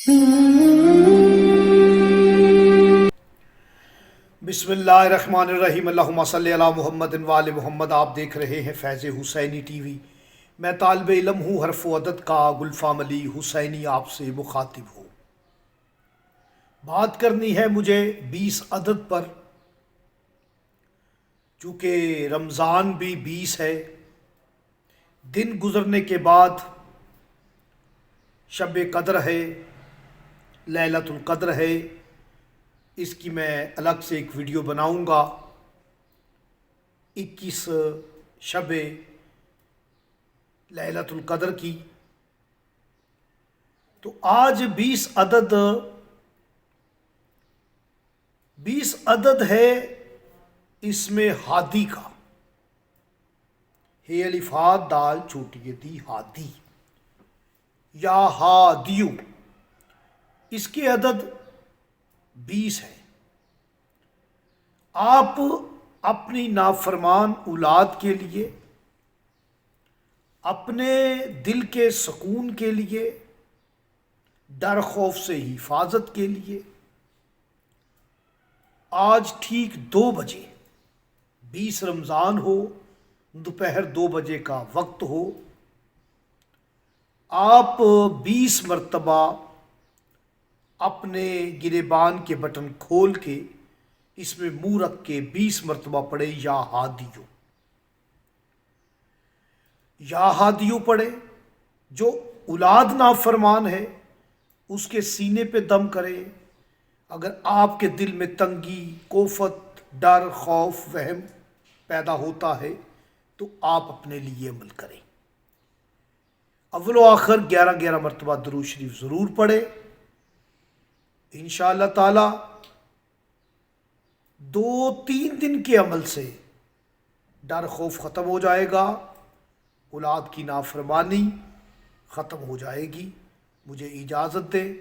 بسم اللہ الرحمن الرحیم، اللہم صلی علی محمد و آل محمد۔ آپ دیکھ رہے ہیں فیض حسینی ٹی وی۔ میں طالب علم ہوں حرف و عدد کا، گلفام علی حسینی آپ سے مخاطب ہوں۔ بات کرنی ہے مجھے 20 عدد پر، چونکہ رمضان بھی 20 ہے۔ دن گزرنے کے بعد شب قدر ہے، لیلۃ القدر ہے۔ اس کی میں الگ سے ایک ویڈیو بناؤں گا۔ 21 شب لیلۃ القدر کی۔ تو آج 20 عدد ہے، اس میں ہادی کا، ہے الف ہا دال چھوٹی دی ہادی یا ہادیو، اس کے عدد 20 ہے۔ آپ اپنی نافرمان اولاد کے لیے، اپنے دل کے سکون کے لیے، ڈر خوف سے حفاظت کے لیے، آج ٹھیک 2 بجے 20 رمضان ہو، دوپہر 2 بجے کا وقت ہو، آپ 20 مرتبہ اپنے گریبان کے بٹن کھول کے اس میں منہ رکھ کے 20 مرتبہ پڑھے یا ہادیو، یا ہادیو پڑھے۔ جو اولاد نافرمان ہے اس کے سینے پہ دم کرے۔ اگر آپ کے دل میں تنگی، کوفت، ڈر، خوف، وہم پیدا ہوتا ہے تو آپ اپنے لیے عمل کریں۔ اول و آخر 11 مرتبہ درود شریف ضرور پڑھے۔ انشاءاللہ تعالی 2-3 دن کے عمل سے ڈر خوف ختم ہو جائے گا، اولاد کی نافرمانی ختم ہو جائے گی۔ مجھے اجازت دیں۔